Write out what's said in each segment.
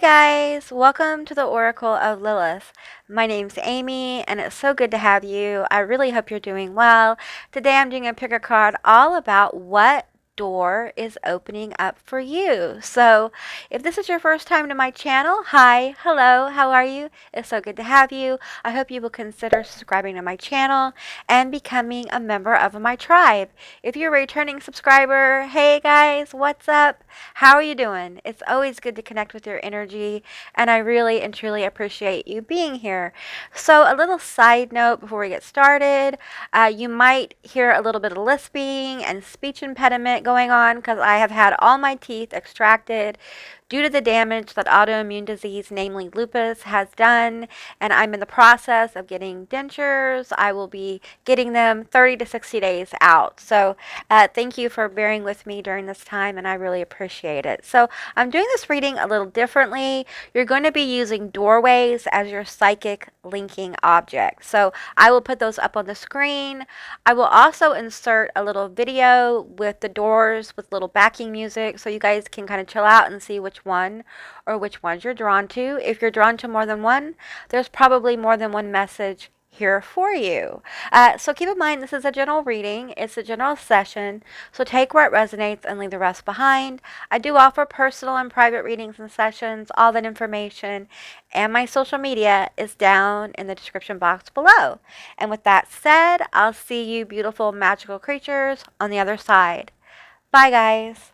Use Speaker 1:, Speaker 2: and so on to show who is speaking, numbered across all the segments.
Speaker 1: guys, welcome to the Oracle of Lilith. My name's Amy, and it's so good to have you. I really hope you're doing well. Today I'm doing a pick a card all about what door is opening up for you. So, if this is your first time to my channel, hi, hello, how are you? It's so good to have you. I hope you will consider subscribing to my channel and becoming a member of my tribe. If you're a returning subscriber, hey guys, what's up? How are you doing? It's always good to connect with your energy, and I really and truly appreciate you being here. So, a little side note before we get started, you might hear a little bit of lisping and speech impediment going on because I have had all my teeth extracted due to the damage that autoimmune disease, namely lupus, has done, and I'm in the process of getting dentures. I will be getting them 30 to 60 days out. So thank you for bearing with me during this time, and I really appreciate it. So I'm doing this reading a little differently. You're going to be using doorways as your psychic linking object. So I will put those up on the screen. I will also insert a little video with the doors with little backing music so you guys can kind of chill out and see which one or which ones you're drawn to. If you're drawn to more than one, there's probably more than one message here for you. So keep in mind, this is a general reading. It's a general session. So take where it resonates and leave the rest behind. I do offer personal and private readings and sessions. All that information and my social media is down in the description box below. And with that said, I'll see you beautiful magical creatures on the other side. Bye guys.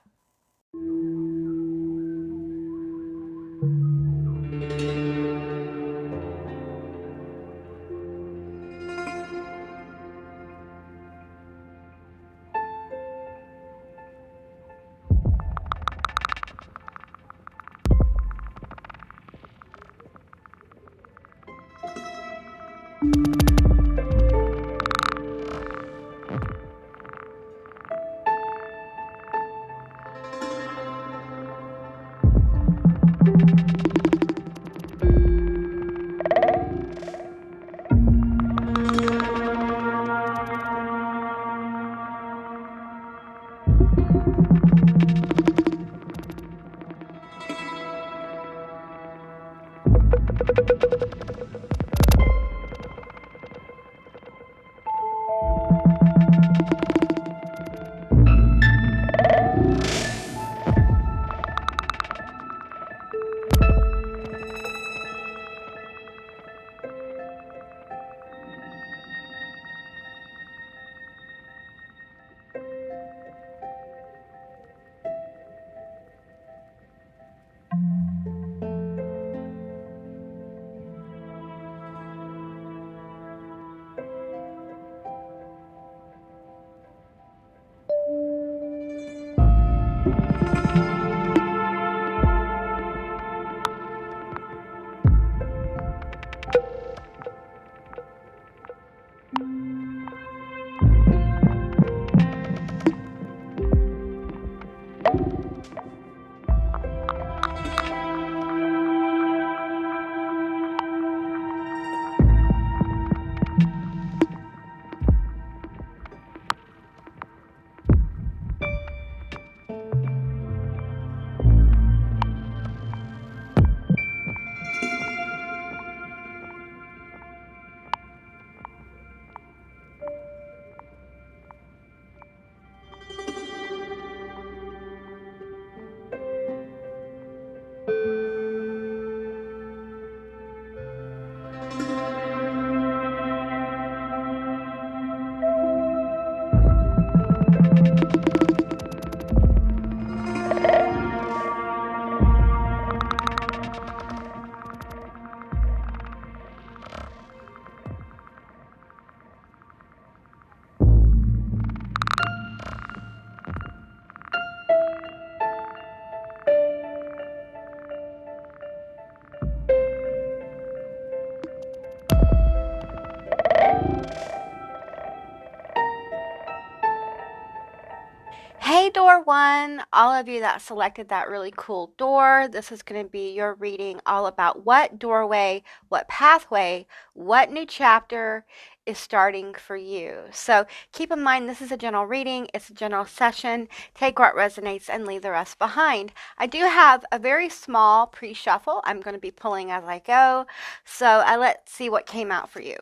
Speaker 1: everyone. All of you that selected that really cool door. This is going to be your reading all about what doorway, what pathway, what new chapter is starting for you. So keep in mind, this is a general reading. It's a general session. Take what resonates and leave the rest behind. I do have a very small pre-shuffle. I'm going to be pulling as I go. So let's see what came out for you.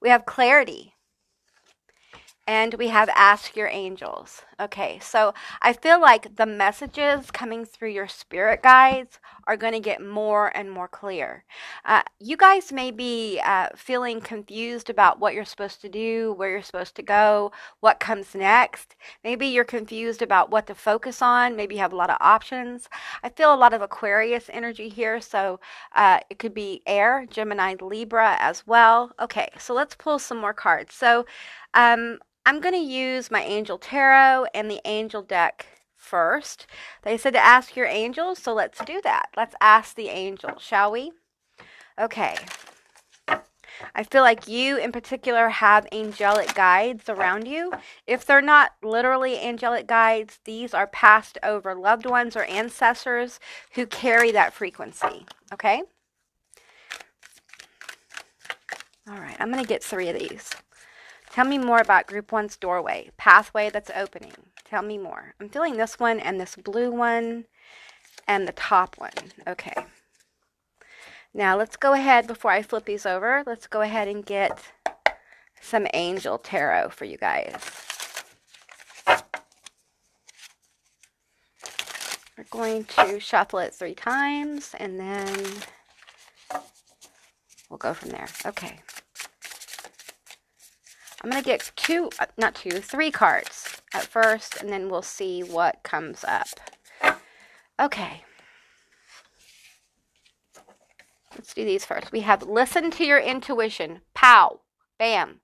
Speaker 1: We have clarity. And we have ask your angels. Okay, so I feel like the messages coming through your spirit guides are going to get more and more clear. You guys may be feeling confused about what you're supposed to do, where you're supposed to go, what comes next. Maybe you're confused about what to focus on. Maybe you have a lot of options. I feel a lot of Aquarius energy here, so it could be air, Gemini, Libra as well. Okay, so let's pull some more cards. So I'm going to use my Angel Tarot and the Angel deck first. They said to ask your angels, so let's do that. Let's ask the angels, shall we? Okay. I feel like you in particular have angelic guides around you. If they're not literally angelic guides, these are passed over loved ones or ancestors who carry that frequency. Okay? All right, I'm going to get 3 of these. Tell me more about Group 1's doorway, pathway that's opening. Tell me more. I'm feeling this one and this blue one and the top one. Okay. Now let's go ahead, before I flip these over, let's go ahead and get some Angel Tarot for you guys. We're going to shuffle it 3 times and then we'll go from there. Okay. I'm going to get 3 cards at first, and then we'll see what comes up. Okay. Let's do these first. We have listen to your intuition. Pow. Bam.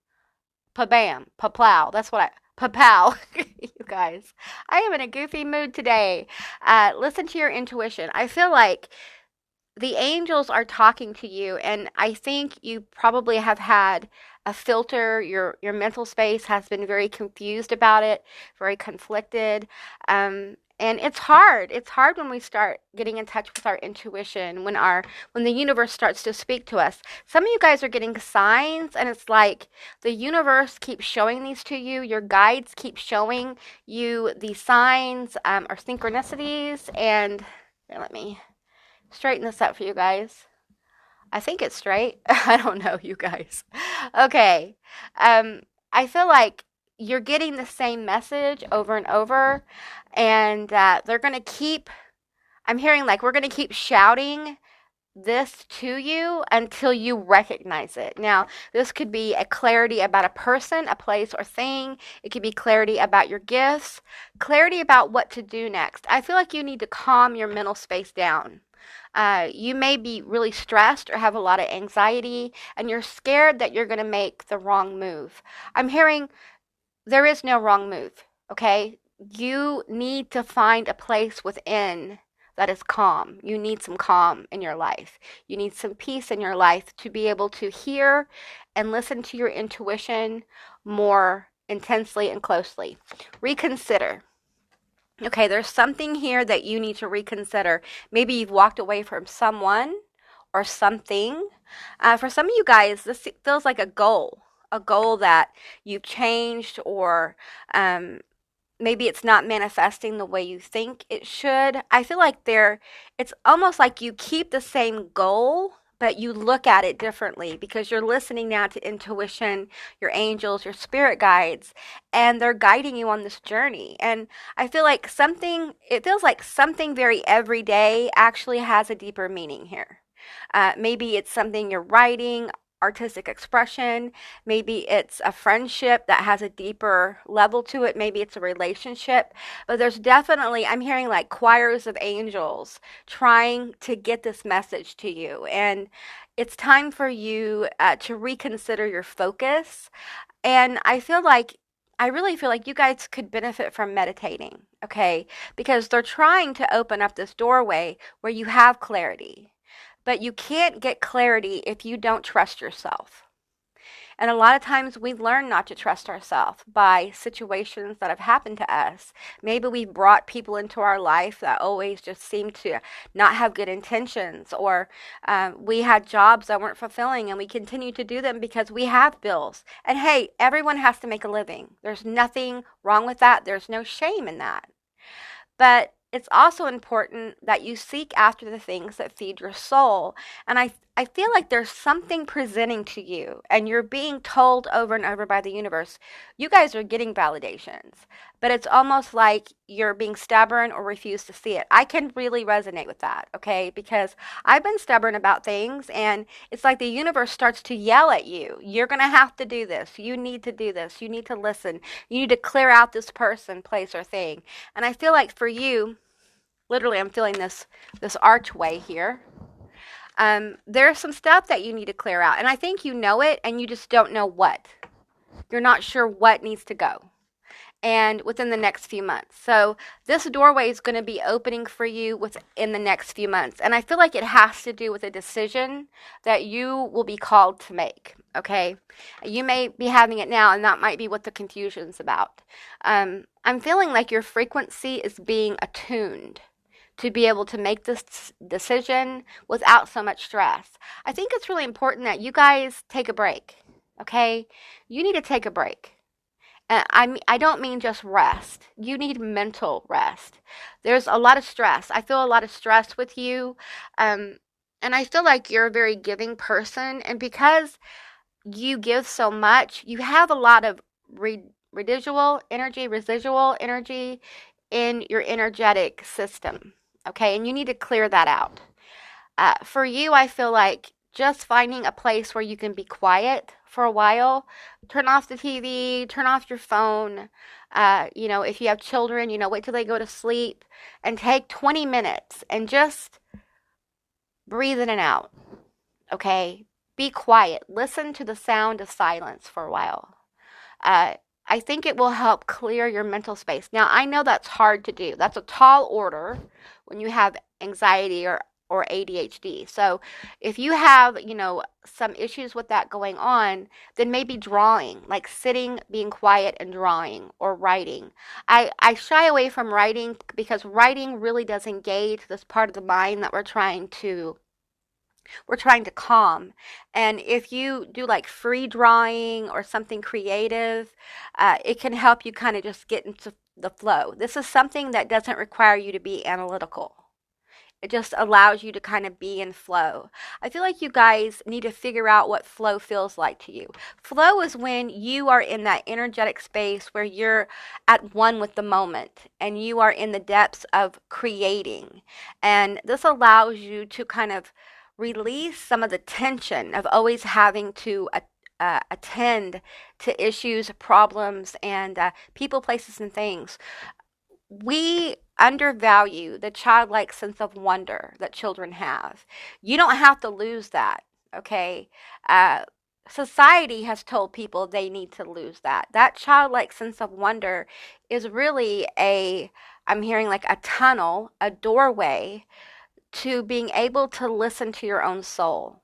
Speaker 1: Pa-bam. Pa-plow. That's what pa-pow. You guys. I am in a goofy mood today. Listen to your intuition. I feel like the angels are talking to you, and I think you probably have had a filter. Your mental space has been very confused about it, very conflicted, and it's hard. It's hard when we start getting in touch with our intuition, when the universe starts to speak to us. Some of you guys are getting signs, and it's like the universe keeps showing these to you. Your guides keep showing you these signs or synchronicities. And let me straighten this up for you guys. I think it's straight. I don't know, you guys. Okay. I feel like you're getting the same message over and over, and they're going to keep, I'm hearing like we're going to keep shouting this to you until you recognize it. Now, this could be a clarity about a person, a place, or thing. It could be clarity about your gifts, clarity about what to do next. I feel like you need to calm your mental space down. You may be really stressed or have a lot of anxiety, and you're scared that you're going to make the wrong move. I'm hearing there is no wrong move, okay? You need to find a place within that is calm. You need some calm in your life. You need some peace in your life to be able to hear and listen to your intuition more intensely and closely. Reconsider. Okay, there's something here that you need to reconsider. Maybe you've walked away from someone or something. For some of you guys, this feels like a goal that you've changed, or maybe it's not manifesting the way you think it should. I feel like it's almost like you keep the same goal, but you look at it differently because you're listening now to intuition, your angels, your spirit guides, and they're guiding you on this journey. And I feel like it feels like something very everyday actually has a deeper meaning here. Maybe it's something you're writing, artistic expression. Maybe it's a friendship that has a deeper level to it. Maybe it's a relationship. But there's definitely, I'm hearing like choirs of angels trying to get this message to you. And it's time for you to reconsider your focus. And I really feel like you guys could benefit from meditating, okay? Because they're trying to open up this doorway where you have clarity. But you can't get clarity if you don't trust yourself. And a lot of times we learn not to trust ourselves by situations that have happened to us. Maybe we've brought people into our life that always just seem to not have good intentions, or we had jobs that weren't fulfilling and we continue to do them because we have bills. And hey, everyone has to make a living. There's nothing wrong with that. There's no shame in that. But it's also important that you seek after the things that feed your soul. And I feel like there's something presenting to you, and you're being told over and over by the universe, you guys are getting validations, but it's almost like you're being stubborn or refuse to see it. I can really resonate with that, okay? Because I've been stubborn about things, and it's like the universe starts to yell at you. You're going to have to do this. You need to do this. You need to listen. You need to clear out this person, place, or thing. And I feel like for you, literally, I'm feeling this archway here. There's some stuff that you need to clear out, and I think you know it, and you just don't know what. You're not sure what needs to go, and within the next few months. So this doorway is going to be opening for you within the next few months, and I feel like it has to do with a decision that you will be called to make. Okay, you may be having it now, and that might be what the confusion's about. I'm feeling like your frequency is being attuned to be able to make this decision without so much stress. I think it's really important that you guys take a break, okay? You need to take a break. And I don't mean just rest. You need mental rest. There's a lot of stress. I feel a lot of stress with you. And I feel like you're a very giving person. And because you give so much, you have a lot of residual energy in your energetic system. Okay, and you need to clear that out. For you, I feel like just finding a place where you can be quiet for a while. Turn off the TV, turn off your phone. If you have children, wait till they go to sleep and take 20 minutes and just breathe in and out. Okay, be quiet. Listen to the sound of silence for a while. I think it will help clear your mental space. Now, I know that's hard to do. That's a tall order when you have anxiety or ADHD. So if you have, some issues with that going on, then maybe drawing, like sitting, being quiet and drawing or writing. I shy away from writing because writing really does engage this part of the mind that we're trying to calm. And if you do like free drawing or something creative, it can help you kind of just get into the flow. This is something that doesn't require you to be analytical. It just allows you to kind of be in flow. I feel like you guys need to figure out what flow feels like to you. Flow is when you are in that energetic space where you're at one with the moment and you are in the depths of creating. And this allows you to kind of release some of the tension of always having to attend to issues, problems, and people, places, and things. We undervalue the childlike sense of wonder that children have. You don't have to lose that, okay? Society has told people they need to lose that. That childlike sense of wonder is really I'm hearing like a tunnel, a doorway to being able to listen to your own soul,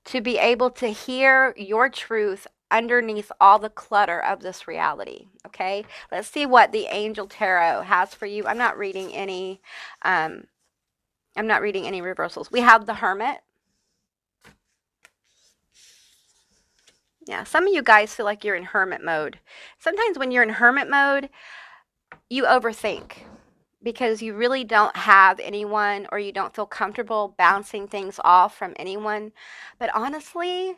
Speaker 1: to be able to hear your truth underneath all the clutter of this reality. Okay, let's see what the Angel Tarot has for you. I'm not reading any reversals. We have the Hermit. Yeah, some of you guys feel like you're in hermit mode. Sometimes when you're in hermit mode, you overthink because you really don't have anyone, or you don't feel comfortable bouncing things off from anyone. But honestly,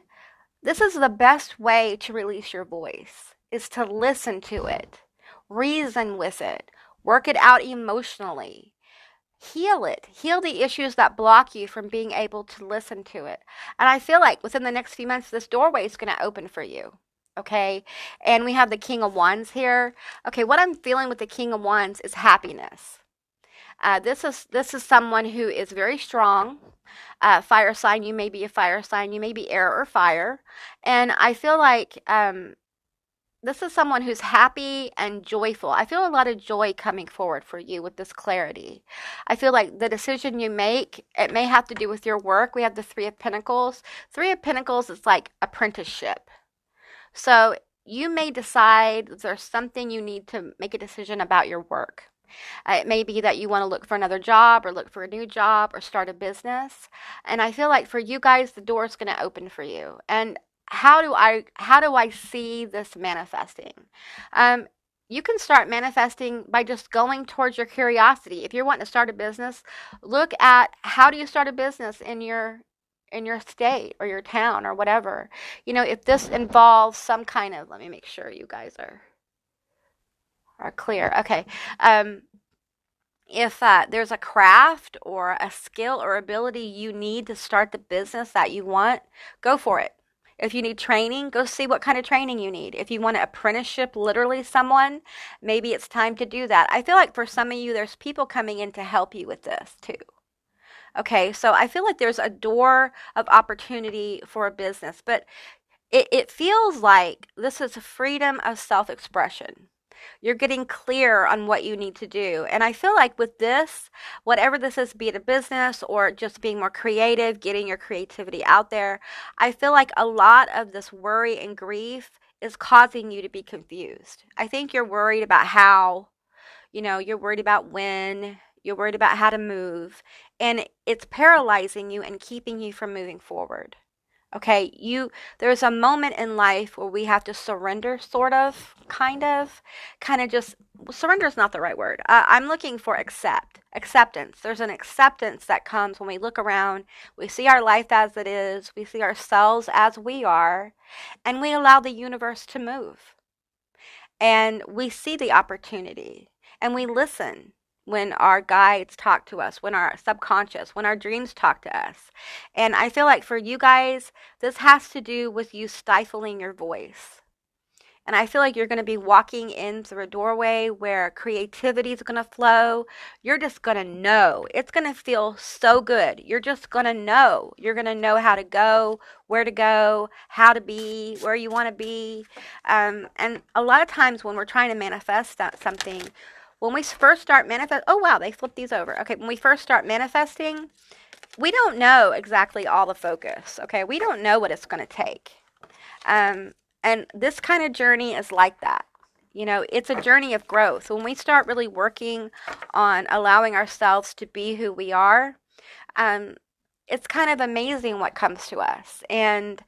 Speaker 1: this is the best way to release your voice, is to listen to it, reason with it, work it out emotionally, heal it, heal the issues that block you from being able to listen to it. And I feel like within the next few months, this doorway is going to open for you. Okay, and we have the King of Wands here. Okay, what I'm feeling with the King of Wands is happiness. This is someone who is very strong. Fire sign. You may be a fire sign. You may be air or fire, and I feel like this is someone who's happy and joyful. I feel a lot of joy coming forward for you with this clarity. I feel like the decision you make, it may have to do with your work. We have the Three of Pentacles. Three of Pentacles is like apprenticeship. So you may decide there's something you need to make a decision about your work. It may be that you want to look for another job or look for a new job or start a business. And I feel like for you guys, the door is going to open for you. And how do I see this manifesting? Um, you can start manifesting by just going towards your curiosity. If you're wanting to start a business, look at how do you start a business in your state or your town or whatever. If this involves some kind of, let me make sure you guys are clear. Okay. Um, if there's a craft or a skill or ability you need to start the business that you want, go for it. If you need training, go see what kind of training you need. If you want to apprenticeship literally someone, maybe it's time to do that. I feel like for some of you, there's people coming in to help you with this too. Okay, so I feel like there's a door of opportunity for a business, but it feels like this is a freedom of self expression. You're getting clear on what you need to do. And I feel like with this, whatever this is, be it a business or just being more creative, getting your creativity out there, I feel like a lot of this worry and grief is causing you to be confused. I think you're worried about how, you're worried about when, you're worried about how to move, and it's paralyzing you and keeping you from moving forward. Okay, there's a moment in life where we have to surrender, sort of, kind of just, surrender is not the right word. I'm looking for acceptance. There's an acceptance that comes when we look around, we see our life as it is, we see ourselves as we are, and we allow the universe to move. And we see the opportunity, and we listen when our guides talk to us, when our subconscious, when our dreams talk to us. And I feel like for you guys, this has to do with you stifling your voice. And I feel like you're going to be walking in through a doorway where creativity is going to flow. You're just going to know. It's going to feel so good. You're just going to know. You're going to know how to go, how to be, where you want to be. And a lot of times when we're trying to manifest something, when we first start manifest, oh wow, they flipped these over. Okay, when we first start manifesting, we don't know exactly all the focus. Okay, we don't know what it's going to take. And this kind of journey is like that. It's a journey of growth. When we start really working on allowing ourselves to be who we are, it's kind of amazing what comes to us. And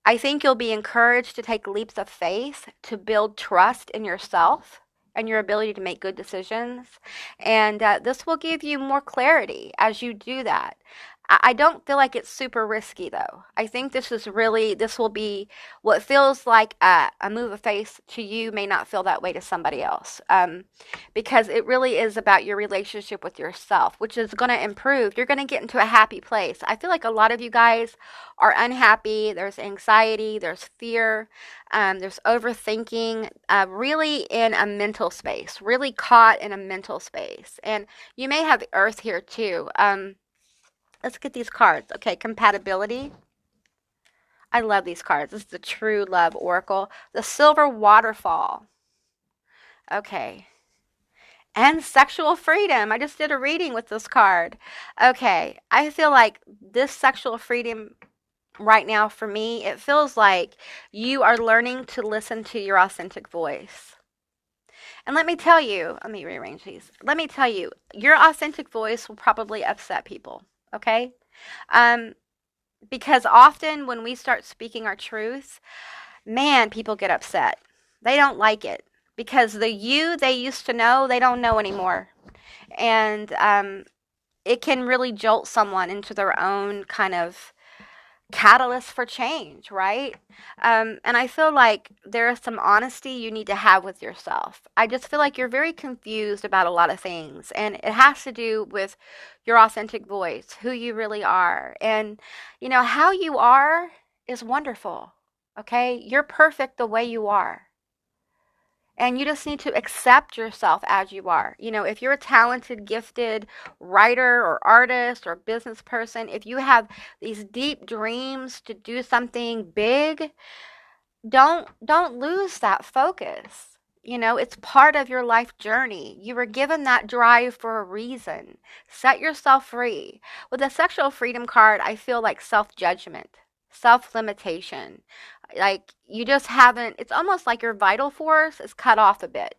Speaker 1: I think you'll be encouraged to take leaps of faith to build trust in yourself and your ability to make good decisions. And this will give you more clarity as you do that. I don't feel like it's super risky though. I think this will be what feels like a move of faith to you may not feel that way to somebody else. Because it really is about your relationship with yourself, which is going to improve. You're going to get into a happy place. I feel like a lot of you guys are unhappy. There's anxiety, there's fear, there's overthinking, really in a mental space, really caught in a mental space. And you may have the earth here too. Let's get these cards. Okay, compatibility. I love these cards. This is the True Love Oracle. The Silver Waterfall. Okay. And sexual freedom. I just did a reading with this card. Okay, I feel like this sexual freedom right now for me, it feels like you are learning to listen to your authentic voice. And let me tell you, let me rearrange these. Let me tell you, your authentic voice will probably upset people. Okay? Because often when we start speaking our truth, man, people get upset. They don't like it because the you they used to know, they don't know anymore. And it can really jolt someone into their own kind of catalyst for change, right? And I feel like there is some honesty you need to have with yourself. I just feel like you're very confused about a lot of things, and it has to do with your authentic voice, who you really are. And, how you are is wonderful, okay? You're perfect the way you are. And you just need to accept yourself as you are. If you're a talented, gifted writer or artist or business person, if you have these deep dreams to do something big, don't lose that focus. It's part of your life journey. You were given that drive for a reason. Set yourself free. With the sexual freedom card, I feel like self-judgment, self-limitation, Like you just haven't, it's almost like your vital force is cut off a bit.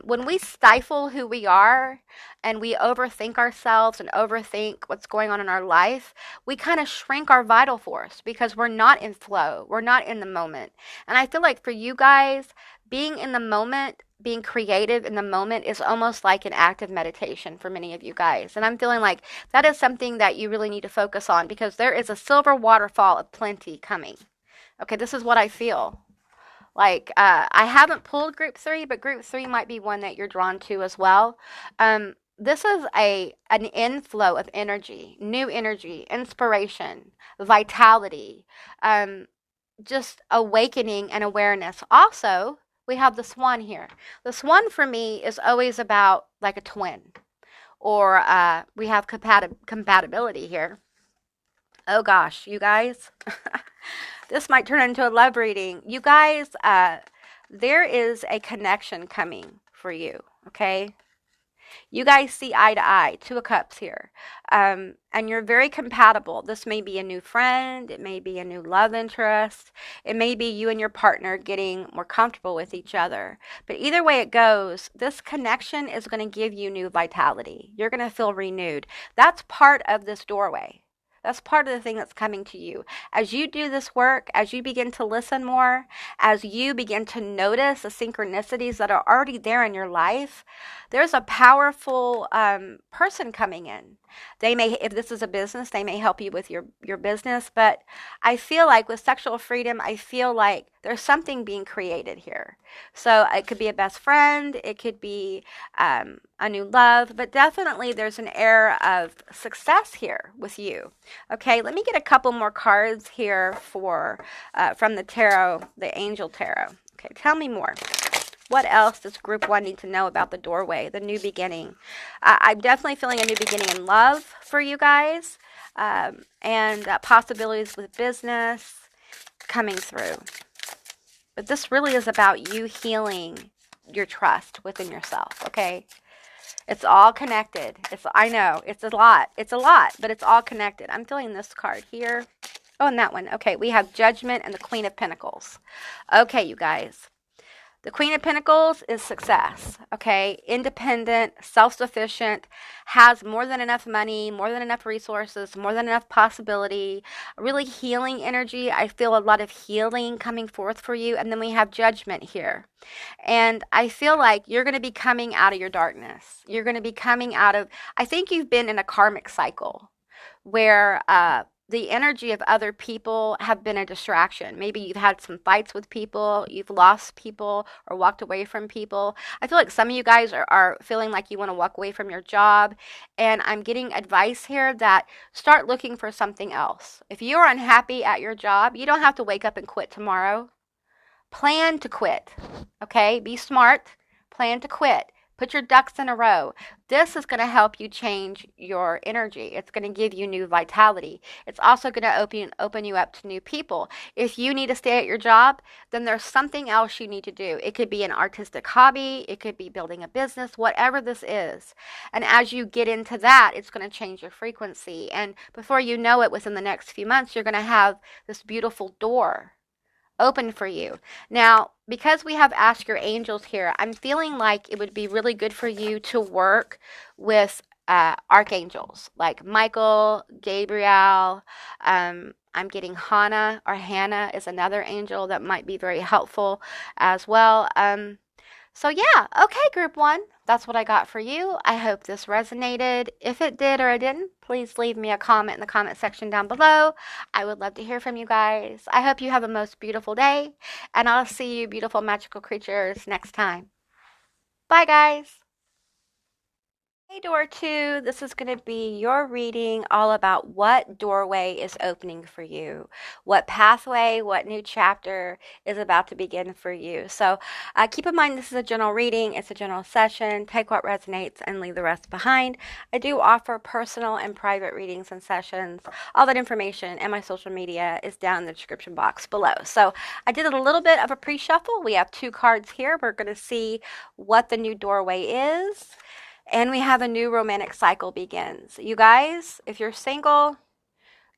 Speaker 1: When we stifle who we are and we overthink ourselves and overthink what's going on in our life, we kind of shrink our vital force because we're not in flow. We're not in the moment. And I feel like for you guys, being in the moment, being creative in the moment is almost like an act of meditation for many of you guys. And I'm feeling like that is something that you really need to focus on because there is a silver waterfall of plenty coming. Okay, this is what I feel. Like, I haven't pulled group 3, but group 3 might be one that you're drawn to as well. This is an inflow of energy, new energy, inspiration, vitality, um, just awakening and awareness. Also, we have the swan here. The swan for me is always about like a twin, or we have compatibility here. Oh gosh, you guys. This might turn into a love reading. You guys, there is a connection coming for you, okay? You guys see eye to eye, 2 of Cups here. And you're very compatible. This may be a new friend. It may be a new love interest. It may be you and your partner getting more comfortable with each other. But either way it goes, this connection is going to give you new vitality. You're going to feel renewed. That's part of this doorway. That's part of the thing that's coming to you. As you do this work, as you begin to listen more, as you begin to notice the synchronicities that are already there in your life, there's a powerful person coming in. They may, if this is a business, they may help you with your business. But I feel like with sexual freedom, I feel like there's something being created here. So it could be a best friend, it could be a new love, but definitely there's an air of success here with you. Okay, let me get a couple more cards here for from the tarot, the angel tarot. Okay, tell me more. What else does group 1 need to know about the doorway, the new beginning? I'm definitely feeling a new beginning in love for you guys, and possibilities with business coming through. But this really is about you healing your trust within yourself, okay? It's all connected. I know, it's a lot, but it's all connected. I'm feeling this card here. Oh, and that one. Okay, we have Judgment and the Queen of Pentacles. Okay, you guys. The Queen of Pentacles is success, okay? Independent, self-sufficient, has more than enough money, more than enough resources, more than enough possibility, really healing energy. I feel a lot of healing coming forth for you. And then we have Judgment here. And I feel like you're going to be coming out of your darkness. You're going to be coming out of, I think you've been in a karmic cycle where the energy of other people have been a distraction. Maybe you've had some fights with people, you've lost people, or walked away from people. I feel like some of you guys are feeling like you want to walk away from your job. And I'm getting advice here that start looking for something else. If you're unhappy at your job, you don't have to wake up and quit tomorrow. Plan to quit, okay? Be smart. Plan to quit. Put your ducks in a row. This is going to help you change your energy. It's going to give you new vitality. It's also going to open you up to new people. If you need to stay at your job, then there's something else you need to do. It could be an artistic hobby. It could be building a business, whatever this is. And as you get into that, it's going to change your frequency. And before you know it, within the next few months, you're going to have this beautiful door open for you. Now, because we have Ask Your Angels here, I'm feeling like it would be really good for you to work with archangels like Michael, Gabriel. I'm getting Hannah, or Hannah is another angel that might be very helpful as well. So yeah, okay, group 1, that's what I got for you. I hope this resonated. If it did or it didn't, please leave me a comment in the comment section down below. I would love to hear from you guys. I hope you have a most beautiful day, and I'll see you beautiful magical creatures next time. Bye, guys. Hey, door 2, this is going to be your reading all about what doorway is opening for you, what pathway, what new chapter is about to begin for you. So keep in mind, this is a general reading. It's a general session. Take what resonates and leave the rest behind. I do offer personal and private readings and sessions. All that information and my social media is down in the description box below. So I did a little bit of a pre-shuffle. We have 2 cards here. We're going to see what the new doorway is. And we have a new romantic cycle begins. You guys, if you're single,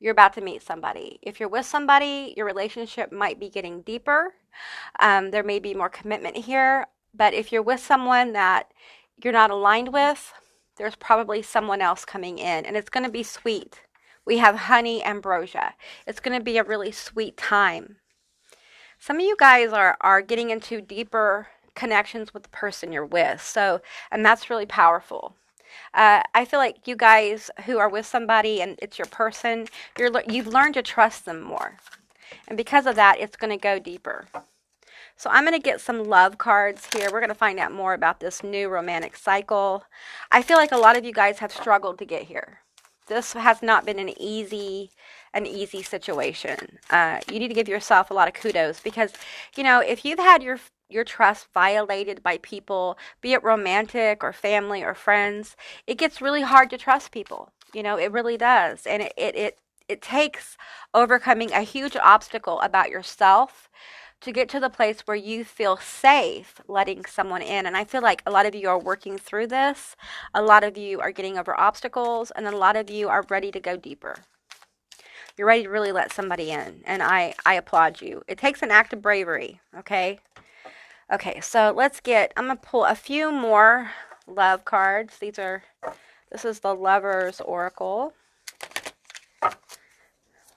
Speaker 1: you're about to meet somebody. If you're with somebody, your relationship might be getting deeper. There may be more commitment here. But if you're with someone that you're not aligned with, there's probably someone else coming in, and it's going to be sweet. We have honey ambrosia. It's going to be a really sweet time. Some of you guys are getting into deeper connections with the person you're with. So, and that's really powerful. I feel like you guys who are with somebody and it's your person, you've learned to trust them more. And because of that, it's going to go deeper. So I'm going to get some love cards here. We're going to find out more about this new romantic cycle. I feel like a lot of you guys have struggled to get here. This has not been an easy situation. You need to give yourself a lot of kudos because, you know, if you've had your trust violated by people, be it romantic or family or friends, it gets really hard to trust people. You know, it really does. And it takes overcoming a huge obstacle about yourself to get to the place where you feel safe letting someone in. And I feel like a lot of you are working through this. A lot of you are getting over obstacles, and then a lot of you are ready to go deeper. You're ready to really let somebody in, and I applaud you. It takes an act of bravery, okay? Okay, so I'm going to pull a few more love cards. This is the Lover's Oracle.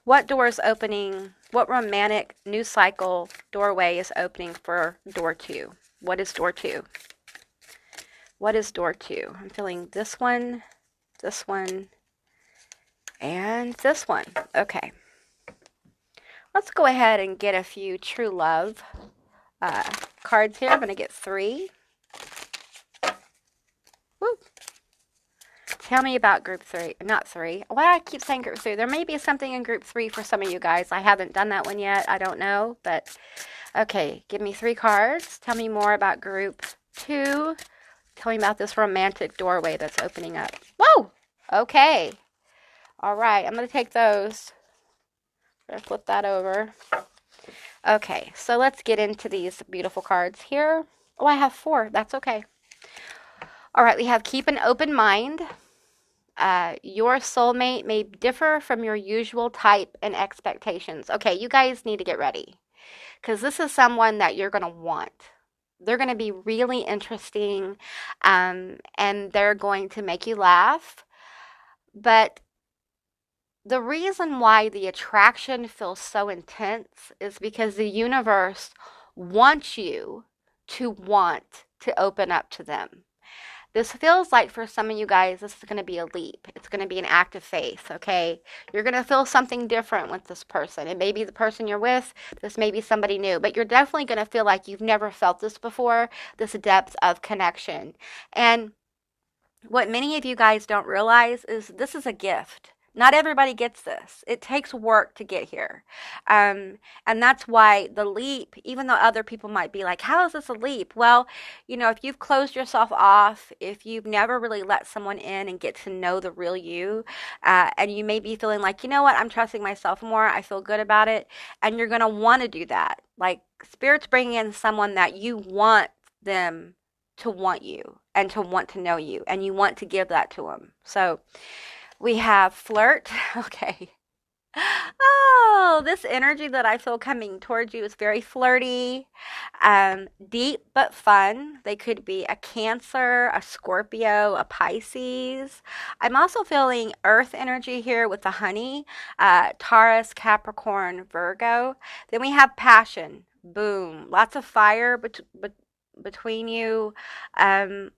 Speaker 1: What door is opening? What romantic new cycle doorway is opening for door 2? What is door 2? What is door 2? I'm feeling this one, and this one. Okay. Let's go ahead and get a few true love cards here. I'm going to get 3. Woo. Tell me about group 3. Not 3. Why do I keep saying group 3? There may be something in group 3 for some of you guys. I haven't done that one yet. I don't know. But, okay. Give me 3 cards. Tell me more about group 2. Tell me about this romantic doorway that's opening up. Whoa! Okay. All right. I'm going to take those. I'm going to flip that over. Okay. So let's get into these beautiful cards here. Oh, I have 4. That's okay. All right. We have keep an open mind. Your soulmate may differ from your usual type and expectations. Okay, you guys need to get ready because this is someone that you're going to want. They're going to be really interesting and they're going to make you laugh. But the reason why the attraction feels so intense is because the universe wants you to want to open up to them. This feels like for some of you guys, this is going to be a leap. It's going to be an act of faith, okay? You're going to feel something different with this person. It may be the person you're with. This may be somebody new. But you're definitely going to feel like you've never felt this before, this depth of connection. And what many of you guys don't realize is this is a gift. Not everybody gets this. It takes work to get here. And that's why the leap, even though other people might be like, how is this a leap? Well, you know, if you've closed yourself off, if you've never really let someone in and get to know the real you, and you may be feeling like, you know what, I'm trusting myself more. I feel good about it. And you're going to want to do that. Like Spirit's bringing in someone that you want them to want you and to want to know you. And you want to give that to them. So we have flirt. Okay. Oh, this energy that I feel coming towards you is very flirty, deep but fun. They could be a Cancer, a Scorpio, a Pisces. I'm also feeling earth energy here with the honey, Taurus, Capricorn, Virgo. Then we have passion. Boom. Lots of fire between you,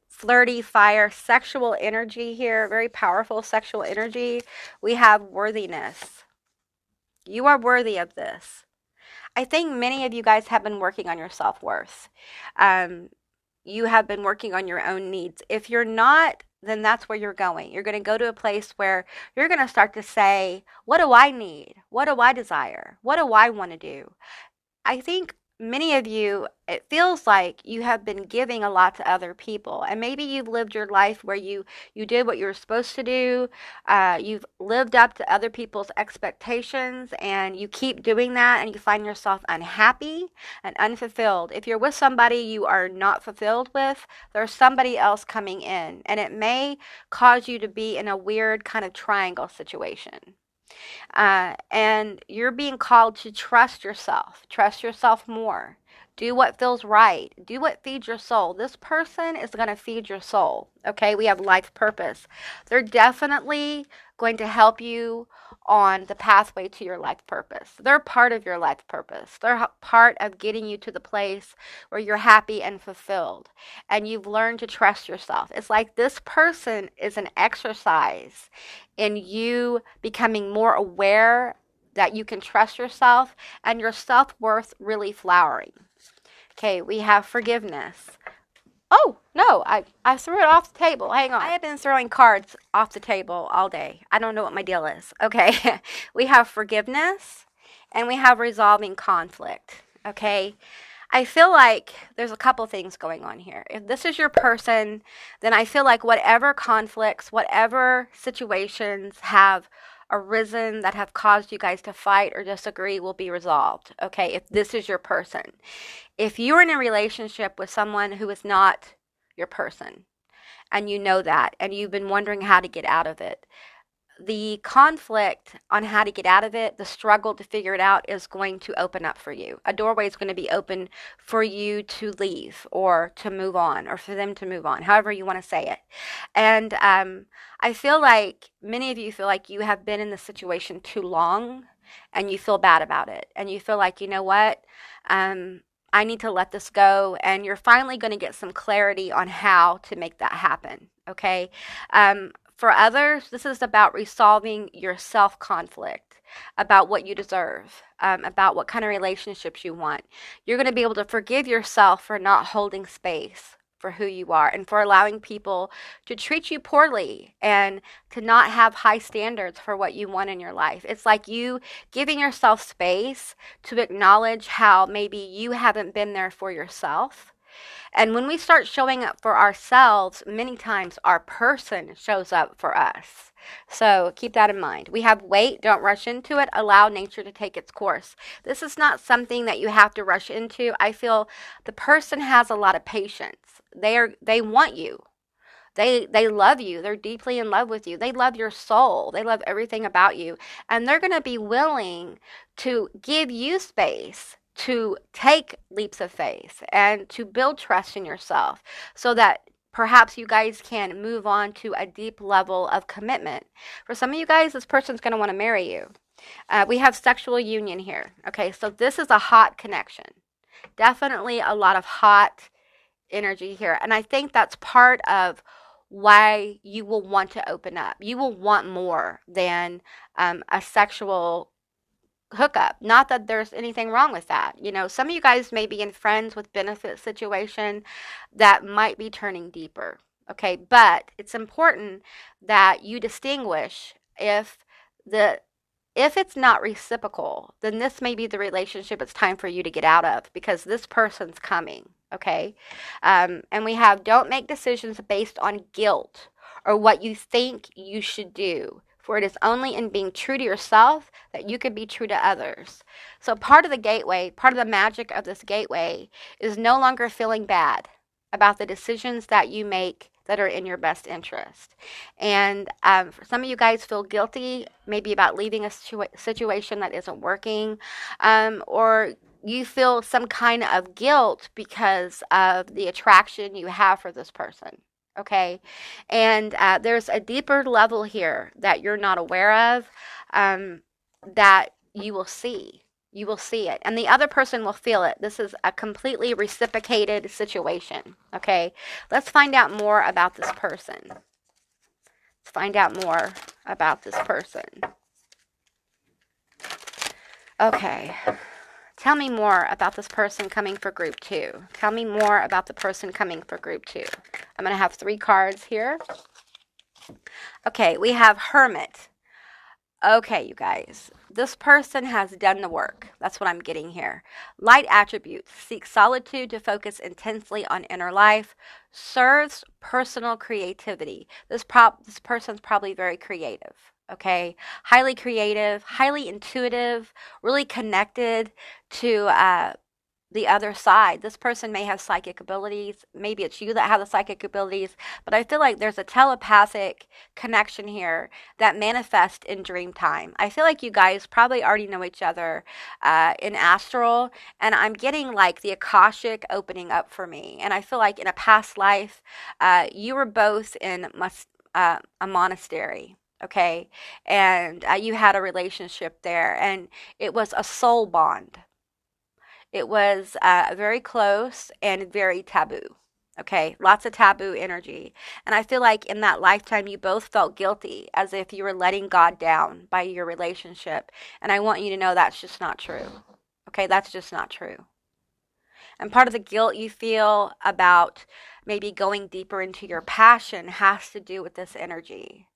Speaker 1: flirty fire, sexual energy here, very powerful sexual energy. We have worthiness. You are worthy of this. I think many of you guys have been working on your self-worth. You have been working on your own needs. If you're not, then that's where you're going. You're going to go to a place where you're going to start to say, what do I need? What do I desire? What do I want to do? I think many of you, it feels like you have been giving a lot to other people, and maybe you've lived your life where you did what you were supposed to do. You've lived up to other people's expectations, and you keep doing that, and you find yourself unhappy and unfulfilled. If you're with somebody you are not fulfilled with, there's somebody else coming in, and it may cause you to be in a weird kind of triangle situation. And you're being called to trust yourself more. Do what feels right. Do what feeds your soul. This person is going to feed your soul. Okay, we have life purpose. They're definitely going to help you on the pathway to your life purpose. They're part of your life purpose. They're part of getting you to the place where you're happy and fulfilled and you've learned to trust yourself. It's like this person is an exercise in you becoming more aware that you can trust yourself and your self-worth really flowering. Okay, we have forgiveness. Oh, no, I threw it off the table. Hang on. I have been throwing cards off the table all day. I don't know what my deal is. Okay, we have forgiveness and we have resolving conflict. Okay, I feel like there's a couple things going on here. If this is your person, then I feel like whatever conflicts, whatever situations have arisen that have caused you guys to fight or disagree will be resolved. Okay, if this is your person. If you're in a relationship with someone who is not your person, and you know that, and you've been wondering how to get out of it, the conflict on how to get out of it, the struggle to figure it out is going to open up for you. A doorway is going to be open for you to leave or to move on or for them to move on, however you want to say it. And I feel like many of you feel like you have been in the situation too long and you feel bad about it. And you feel like, you know what? I need to let this go. And you're finally going to get some clarity on how to make that happen. Okay. For others, this is about resolving your self-conflict, about what you deserve, about what kind of relationships you want. You're going to be able to forgive yourself for not holding space for who you are and for allowing people to treat you poorly and to not have high standards for what you want in your life. It's like you giving yourself space to acknowledge how maybe you haven't been there for yourself. And when we start showing up for ourselves, many times our person shows up for us. So keep that in mind. We have wait, don't rush into it, allow nature to take its course. This is not something that you have to rush into. I feel the person has a lot of patience. They want you. They love you. They're deeply in love with you. They love your soul. They love everything about you. And they're going to be willing to give you space to take leaps of faith and to build trust in yourself so that perhaps you guys can move on to a deep level of commitment. For some of you guys, this person's going to want to marry you. We have sexual union here. Okay, so this is a hot connection. Definitely a lot of hot energy here. And I think that's part of why you will want to open up. You will want more than a sexual hookup. Not that there's anything wrong with that. You know, some of you guys may be in friends with benefit situation that might be turning deeper. Okay, but it's important that you distinguish if it's not reciprocal, then this may be the relationship it's time for you to get out of because this person's coming. Okay, and we have don't make decisions based on guilt or what you think you should do. For it is only in being true to yourself that you can be true to others. So part of the gateway, part of the magic of this gateway is no longer feeling bad about the decisions that you make that are in your best interest. And for some of you guys feel guilty maybe about leaving a situation that isn't working, or you feel some kind of guilt because of the attraction you have for this person. Okay, and there's a deeper level here that you're not aware of that you will see. You will see it, and the other person will feel it. This is a completely reciprocated situation. Okay, let's find out more about this person. Let's find out more about this person. Okay. Tell me more about this person coming for group 2. Tell me more about the person coming for group 2. I'm going to have 3 cards here. Okay, we have Hermit. Okay, you guys. This person has done the work. That's what I'm getting here. Light attributes. Seek solitude to focus intensely on inner life. Serves personal creativity. This person's probably very creative. Okay, highly creative, highly intuitive, really connected to the other side. This person may have psychic abilities. Maybe it's you that have the psychic abilities, but I feel like there's a telepathic connection here that manifests in dream time. I feel like you guys probably already know each other in astral, and I'm getting like the Akashic opening up for me. And I feel like in a past life, you were both in a monastery. Okay, and you had a relationship there, and it was a soul bond. It was very close and very taboo. Okay, lots of taboo energy. And I feel like in that lifetime, you both felt guilty as if you were letting God down by your relationship. And I want you to know that's just not true. Okay, that's just not true. And part of the guilt you feel about maybe going deeper into your passion has to do with this energy.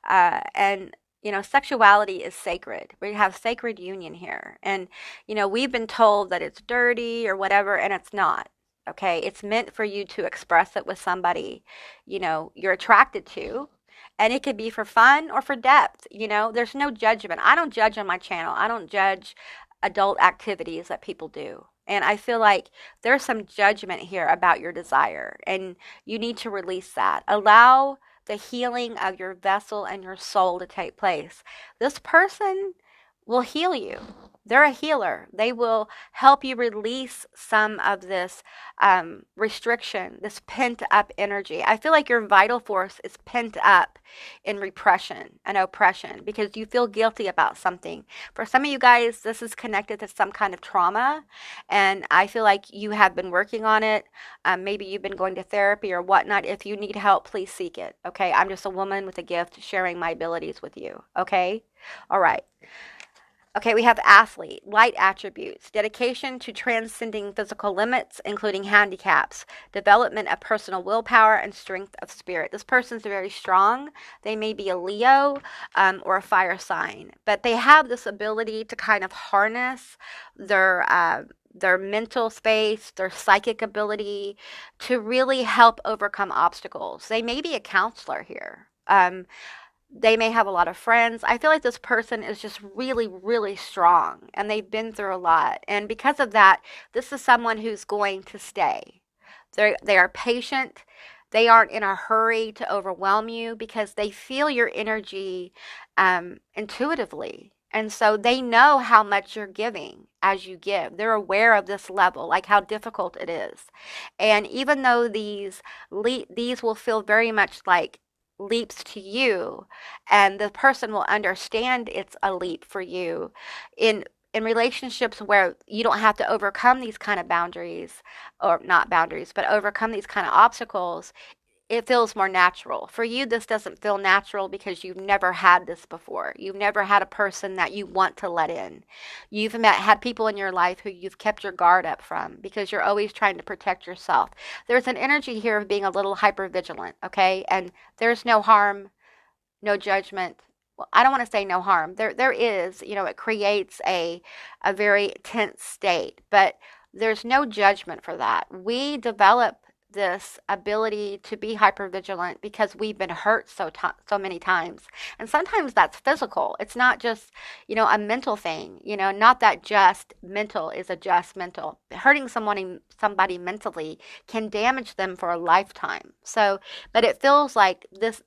Speaker 1: And sexuality is sacred. We have sacred union here. And, we've been told that it's dirty or whatever, and it's not. Okay. It's meant for you to express it with somebody, you're attracted to. And it could be for fun or for depth. There's no judgment. I don't judge on my channel. I don't judge adult activities that people do. And I feel like there's some judgment here about your desire, and you need to release that. Allow the healing of your vessel and your soul to take place. This person will heal you. They're a healer. They will help you release some of this restriction, this pent up energy. I feel like your vital force is pent up in repression and oppression because you feel guilty about something. For some of you guys, this is connected to some kind of trauma, and I feel like you have been working on it. Maybe you've been going to therapy or whatnot. If you need help, please seek it. Okay, I'm just a woman with a gift sharing my abilities with you. Okay, all right. Okay, we have athlete, light attributes, dedication to transcending physical limits, including handicaps, development of personal willpower, and strength of spirit. This person's very strong. They may be a Leo or a fire sign, but they have this ability to kind of harness their mental space, their psychic ability to really help overcome obstacles. They may be a counselor here. They may have a lot of friends. I feel like this person is just really, really strong and they've been through a lot. And because of that, this is someone who's going to stay. They are patient. They aren't in a hurry to overwhelm you because they feel your energy intuitively. And so they know how much you're giving as you give. They're aware of this level, like how difficult it is. And even though these will feel very much like leaps to you, and the person will understand it's a leap for you in relationships where you don't have to overcome these kind of boundaries, or not boundaries, but overcome these kind of obstacles. It feels more natural. For you, this doesn't feel natural because you've never had this before. You've never had a person that you want to let in. You've had people in your life who you've kept your guard up from because you're always trying to protect yourself. There's an energy here of being a little hyper vigilant, okay? And there's no harm, no judgment. Well, I don't want to say no harm. There is, it creates a very tense state, but there's no judgment for that. We develop this ability to be hypervigilant because we've been hurt so many times, and sometimes that's physical. It's not just a mental thing. Not that just mental is a just mental. Hurting somebody mentally can damage them for a lifetime. So, but it feels like this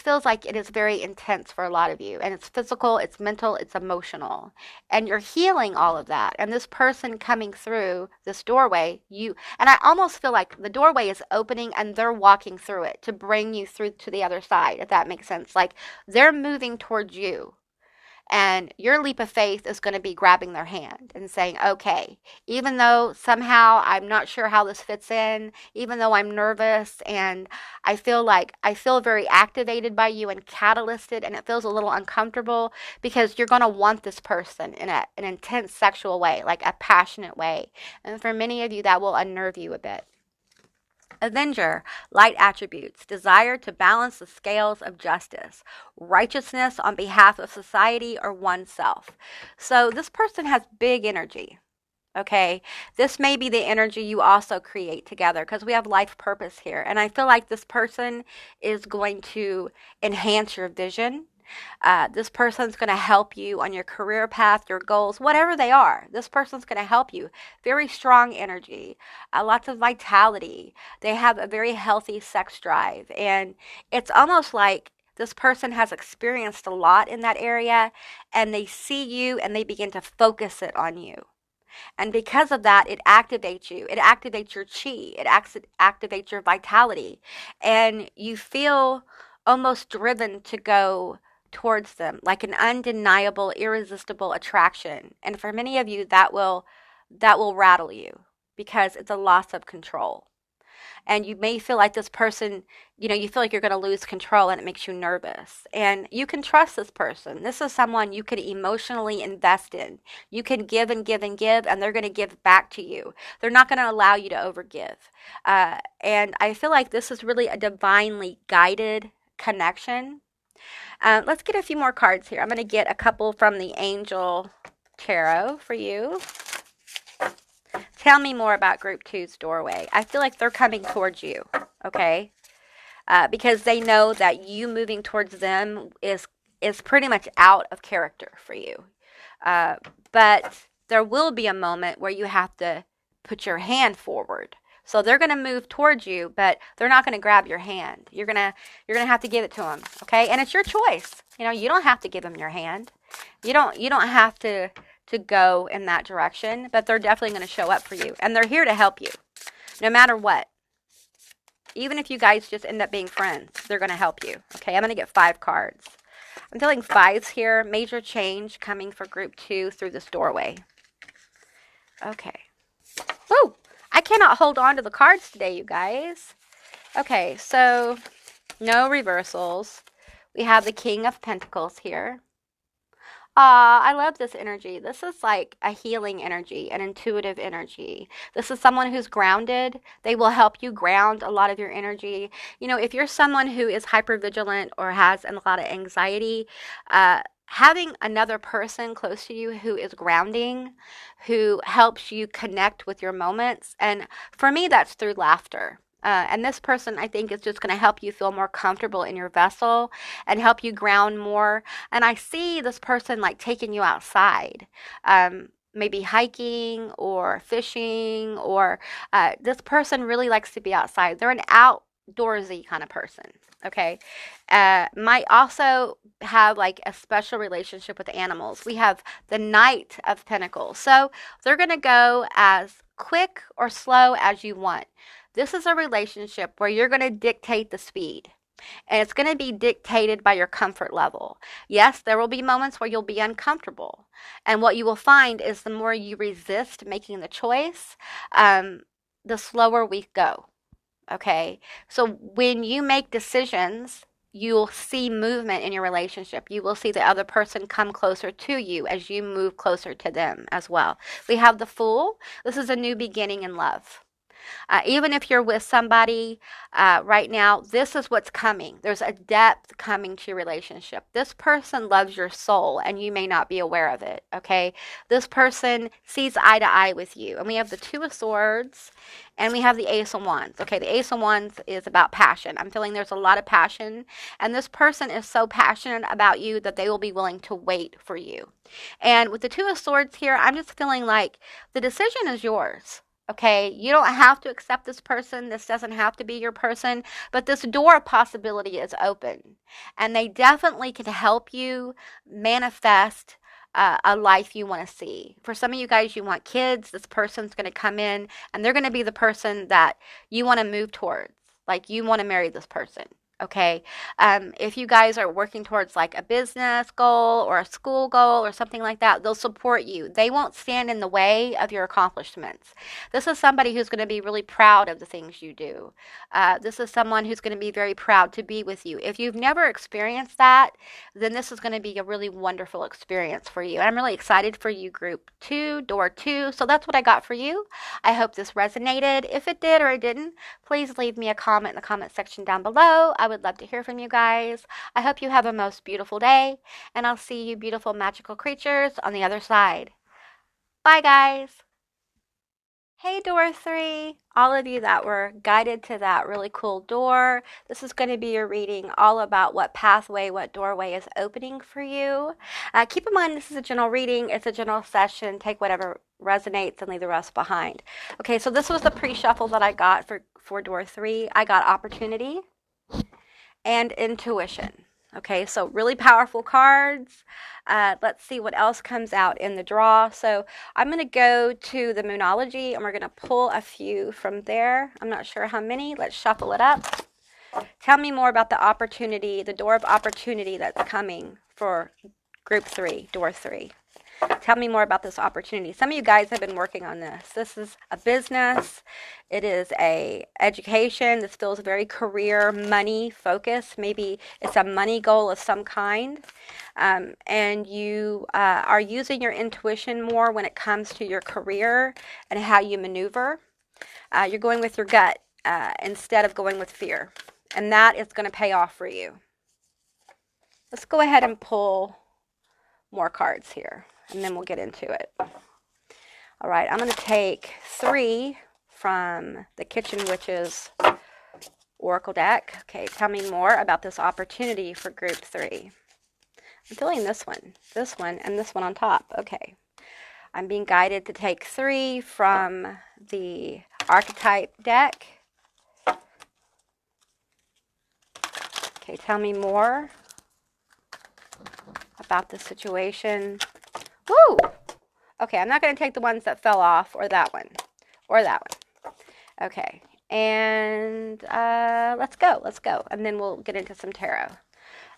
Speaker 1: feels like it is very intense for a lot of you, and it's physical, it's mental, it's emotional, and you're healing all of that. And this person coming through this doorway, and I almost feel like the doorway is opening and they're walking through it to bring you through to the other side, if that makes sense. Like they're moving towards you. And your leap of faith is going to be grabbing their hand and saying, okay, even though somehow I'm not sure how this fits in, even though I'm nervous and I feel very activated by you and catalysted, and it feels a little uncomfortable because you're going to want this person in an intense sexual way, like a passionate way. And for many of you, that will unnerve you a bit. Avenger, light attributes, desire to balance the scales of justice, righteousness on behalf of society or oneself. So this person has big energy. Okay, this may be the energy you also create together because we have life purpose here. And I feel like this person is going to enhance your vision. This person's going to help you on your career path, your goals, whatever they are. This person's going to help you. Very strong energy, lots of vitality. They have a very healthy sex drive. And it's almost like this person has experienced a lot in that area, and they see you and they begin to focus it on you. And because of that, it activates you. It activates your chi. It activates your vitality. And you feel almost driven to go towards them, like an undeniable, irresistible attraction. And for many of you, that will rattle you because it's a loss of control. And you may feel like this person, you feel like you're going to lose control and it makes you nervous. And you can trust this person. This is someone you could emotionally invest in. You can give and give and give, and they're going to give back to you. They're not going to allow you to overgive. And I feel like this is really a divinely guided connection. Let's get a few more cards here. I'm going to get a couple from the Angel Tarot for you. Tell me more about Group Two's doorway. I feel like they're coming towards you, okay? Because they know that you moving towards them is pretty much out of character for you. But there will be a moment where you have to put your hand forward. So they're going to move towards you, but they're not going to grab your hand. You're going to have to give it to them, okay? And it's your choice. You don't have to give them your hand. You don't have to go in that direction, but they're definitely going to show up for you, and they're here to help you no matter what. Even if you guys just end up being friends, they're going to help you. Okay, I'm going to get 5 cards. I'm feeling 5s here. Major change coming for Group 2 through this doorway. Okay. Woo! I cannot hold on to the cards today, you guys. Okay, so no reversals. We have the King of Pentacles here. I love this energy. This is like a healing energy, an intuitive energy. This is someone who's grounded. They will help you ground a lot of your energy. If you're someone who is hypervigilant or has a lot of anxiety, having another person close to you who is grounding, who helps you connect with your moments. And for me, that's through laughter. And this person, I think, is just going to help you feel more comfortable in your vessel and help you ground more. And I see this person like taking you outside, maybe hiking or fishing, or this person really likes to be outside. They're an outdoorsy kind of person. Okay. Might also have like a special relationship with animals. We have the Knight of Pentacles. So they're going to go as quick or slow as you want. This is a relationship where you're going to dictate the speed, and it's going to be dictated by your comfort level. Yes, there will be moments where you'll be uncomfortable, and what you will find is the more you resist making the choice, the slower we go. Okay, so when you make decisions, you'll see movement in your relationship. You will see the other person come closer to you as you move closer to them as well. We have the Fool. This is a new beginning in love. Even if you're with somebody right now, this is what's coming. There's a depth coming to your relationship. This person loves your soul, and you may not be aware of it, okay? This person sees eye to eye with you. And we have the Two of Swords, and we have the Ace of Wands. Okay, the Ace of Wands is about passion. I'm feeling there's a lot of passion, and this person is so passionate about you that they will be willing to wait for you. And with the Two of Swords here, I'm just feeling like the decision is yours. Okay, you don't have to accept this person. This doesn't have to be your person, but this door of possibility is open, and they definitely can help you manifest a life you want to see. For some of you guys, you want kids. This person's going to come in, and they're going to be the person that you want to move towards. Like, you want to marry this person. Okay, if you guys are working towards like a business goal or a school goal or something like that, they'll support you. They won't stand in the way of your accomplishments. This is somebody who's going to be really proud of the things you do. This is someone who's going to be very proud to be with you. If you've never experienced that, then this is going to be a really wonderful experience for you. And I'm really excited for you, Group 2, Door 2. So that's what I got for you. I hope this resonated. If it did or it didn't, please leave me a comment in the comment section down below. I would love to hear from you guys. I hope you have a most beautiful day, and I'll see you beautiful magical creatures on the other side. Bye, guys. Hey, Hey, door 3, all of you that were guided to that really cool door. This is going to be your reading all about what pathway, what doorway is opening for you. Keep in mind, this is a general reading. It's a general session. Take whatever resonates and leave the rest behind. Okay, so this was the pre-shuffle that I got for door 3. I got opportunity and intuition. Okay, so really powerful cards. Let's see what else comes out in the draw. So I'm going to go to the Moonology and we're going to pull a few from there. I'm not sure how many. Let's shuffle it up. Tell me more about the opportunity, the door of opportunity that's coming for group 3, door 3. Tell me more about this opportunity. Some of you guys have been working on this. This is a business. It is a education. This feels very career, money focused. Maybe it's a money goal of some kind. And you are using your intuition more when it comes to your career and how you maneuver. You're going with your gut instead of going with fear. And that is going to pay off for you. Let's go ahead and pull more cards here, and then we'll get into it. All right, I'm going to take 3 from the Kitchen Witches Oracle deck. Okay, tell me more about this opportunity for group 3. I'm feeling this one, and this one on top. Okay, I'm being guided to take 3 from the Archetype deck. Okay, tell me more about the situation. Woo! Okay, I'm not going to take the ones that fell off, or that one, or that one. Okay, and let's go, and then we'll get into some tarot.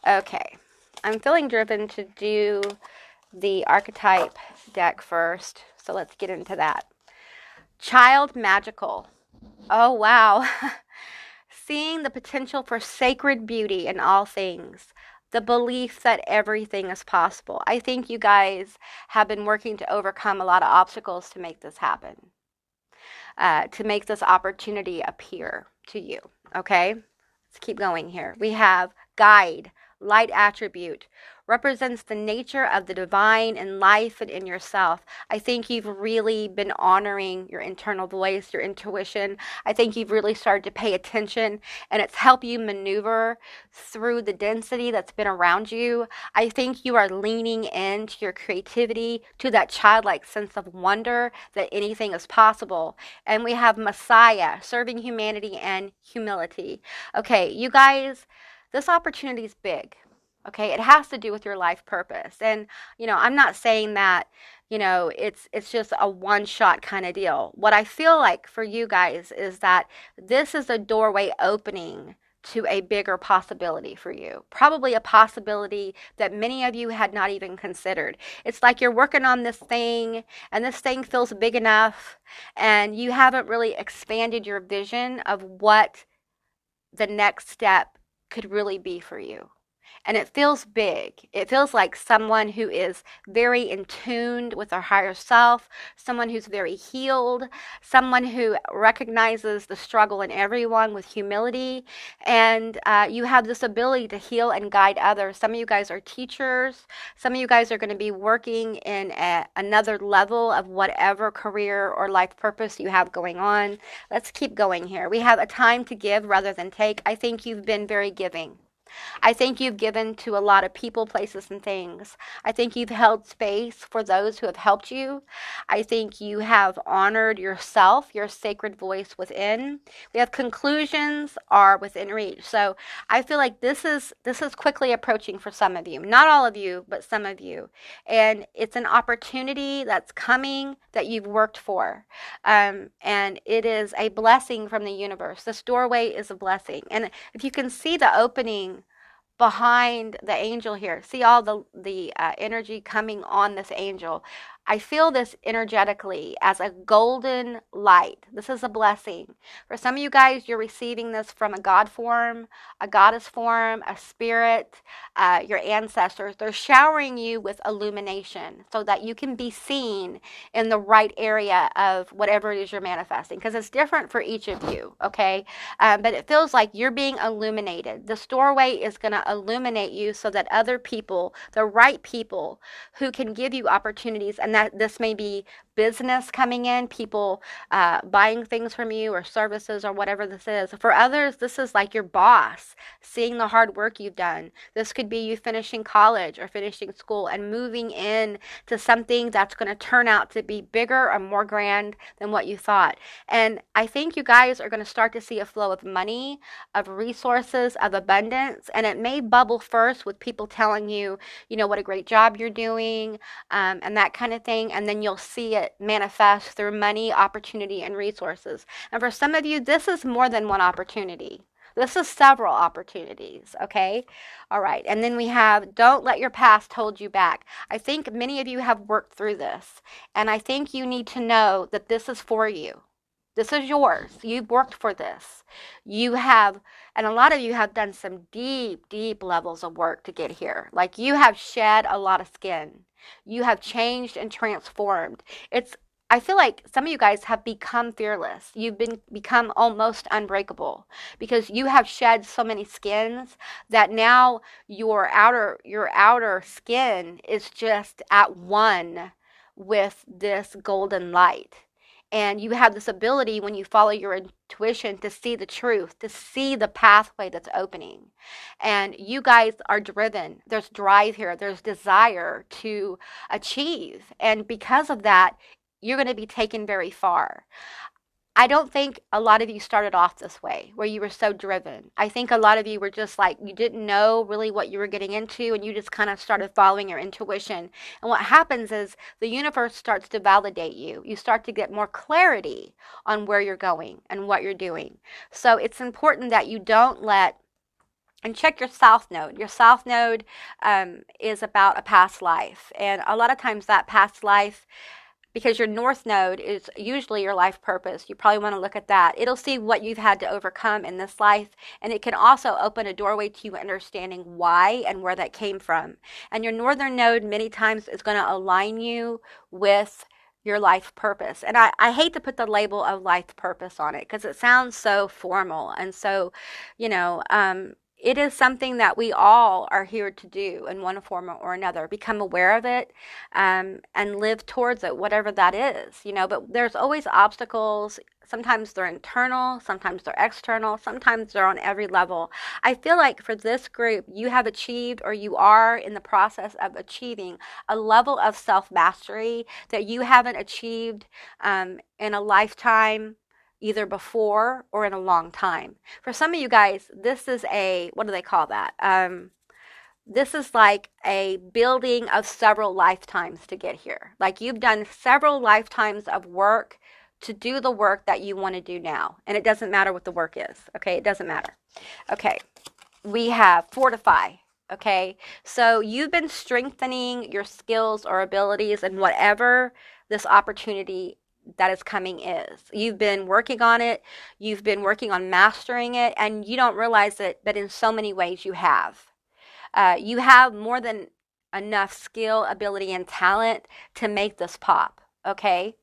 Speaker 1: Okay, I'm feeling driven to do the Archetype deck first, so let's get into that. Child Magical. Oh, wow. Seeing the potential for sacred beauty in all things. The belief that everything is possible. I think you guys have been working to overcome a lot of obstacles to make this happen, to make this opportunity appear to you, okay? Let's keep going here. We have Guide, light attribute, represents the nature of the divine in life and in yourself. I think you've really been honoring your internal voice, your intuition. I think you've really started to pay attention, and it's helped you maneuver through the density that's been around you. I think you are leaning into your creativity, to that childlike sense of wonder that anything is possible. And we have Messiah, serving humanity and humility. Okay, you guys, this opportunity is big. Okay, it has to do with your life purpose. And, I'm not saying that, it's just a one-shot kind of deal. What I feel like for you guys is that this is a doorway opening to a bigger possibility for you. Probably a possibility that many of you had not even considered. It's like you're working on this thing, and this thing feels big enough, and you haven't really expanded your vision of what the next step could really be for you. And it feels big. It feels like someone who is very in tune with their higher self, someone who's very healed, someone who recognizes the struggle in everyone with humility. And you have this ability to heal and guide others. Some of you guys are teachers. Some of you guys are going to be working in another level of whatever career or life purpose you have going on. Let's keep going here. We have a time to give rather than take. I think you've been very giving. I think you've given to a lot of people, places, and things. I think you've held space for those who have helped you. I think you have honored yourself, your sacred voice within. We have conclusions are within reach. So I feel like this is quickly approaching for some of you. Not all of you, but some of you. And it's an opportunity that's coming that you've worked for. And it is a blessing from the universe. This doorway is a blessing. And if you can see the opening behind the angel here, see all the energy coming on this angel. I feel this energetically as a golden light. This is a blessing. For some of you guys, you're receiving this from a God form, a goddess form, a spirit, your ancestors. They're showering you with illumination so that you can be seen in the right area of whatever it is you're manifesting, because it's different for each of you, okay? But it feels like you're being illuminated. This doorway is going to illuminate you so that other people, the right people who can give you opportunities, and that this may be business coming in, people buying things from you or services or whatever this is. For others, this is like your boss seeing the hard work you've done. This could be you finishing college or finishing school and moving in to something that's going to turn out to be bigger or more grand than what you thought. And I think you guys are going to start to see a flow of money, of resources, of abundance. And it may bubble first with people telling you, you know, what a great job you're doing, and that kind of thing. And then you'll see it manifest through money, opportunity, and resources. And for some of you, this is more than one opportunity. This is several opportunities, okay? All right, and then we have, don't let your past hold you back. I think many of you have worked through this, and I think you need to know that this is for you. This is yours. You've worked for this. You have, and a lot of you have done some deep, deep levels of work to get here. Like you have shed a lot of skin. You have changed and transformed. I feel like some of you guys have become fearless. You've become almost unbreakable because you have shed so many skins that now your outer skin is just at one with this golden light. And you have this ability when you follow your intuition to see the truth, to see the pathway that's opening. And you guys are driven. There's drive here. There's desire to achieve. And because of that, you're going to be taken very far. I don't think a lot of you started off this way, where you were so driven. I think a lot of you were just like, you didn't know really what you were getting into, and you just kind of started following your intuition. And what happens is the universe starts to validate you. You start to get more clarity on where you're going and what you're doing. So it's important that you don't let, and check your south node. Your south node is about a past life. And a lot of times that past life, because your north node is usually your life purpose. You probably want to look at that. It'll see what you've had to overcome in this life, and it can also open a doorway to you understanding why and where that came from. And your northern node many times is going to align you with your life purpose. And I hate to put the label of life purpose on it because it sounds so formal and so, you know, it is something that we all are here to do in one form or another. Become aware of it, and live towards it, whatever that is, you know. But there's always obstacles. Sometimes they're internal, sometimes they're external, sometimes they're on every level. I feel like for this group, you have achieved, or you are in the process of achieving, a level of self-mastery that you haven't achieved in a lifetime, either before or in a long time. For some of you guys, this is what do they call that? This is like a building of several lifetimes to get here. Like you've done several lifetimes of work to do the work that you want to do now. And it doesn't matter what the work is. Okay, it doesn't matter. Okay, we have fortify. Okay, so you've been strengthening your skills or abilities and whatever this opportunity that is coming is. You've been working on it. You've been working on mastering it, and you don't realize it, but in so many ways you have. You have more than enough skill, ability, and talent to make this pop. Okay.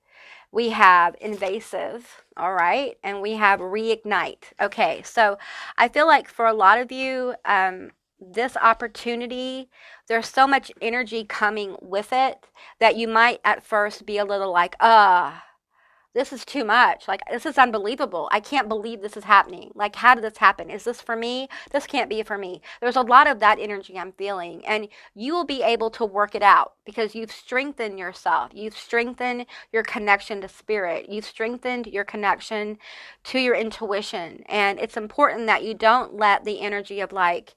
Speaker 1: We have invasive, all right, and we have reignite. Okay, so I feel like for a lot of you, this opportunity, there's so much energy coming with it that you might at first be a little like, this is too much. Like, this is unbelievable. I can't believe this is happening. Like, how did this happen? Is this for me? This can't be for me. There's a lot of that energy I'm feeling, and you will be able to work it out because you've strengthened yourself. You've strengthened your connection to spirit. You've strengthened your connection to your intuition. And it's important that you don't let the energy of like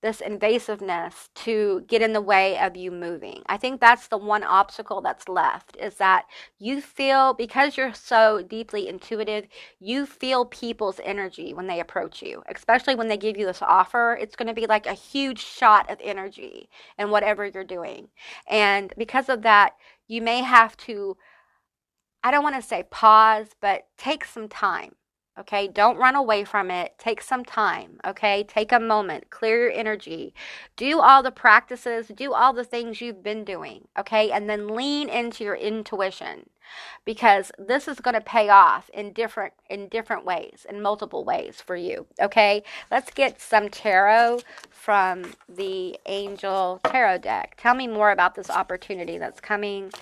Speaker 1: this invasiveness to get in the way of you moving. I think that's the one obstacle that's left, is that you feel, because you're so deeply intuitive, you feel people's energy when they approach you, especially when they give you this offer. It's going to be like a huge shot of energy in whatever you're doing. And because of that, you may have to, I don't want to say pause, but take some time. Okay, don't run away from it. Take some time. Okay, take a moment, clear your energy, do all the practices, do all the things you've been doing. Okay, and then lean into your intuition, because this is going to pay off in different ways, in multiple ways for you. Okay, let's get some tarot from the Angel Tarot deck. Tell me more about this opportunity that's coming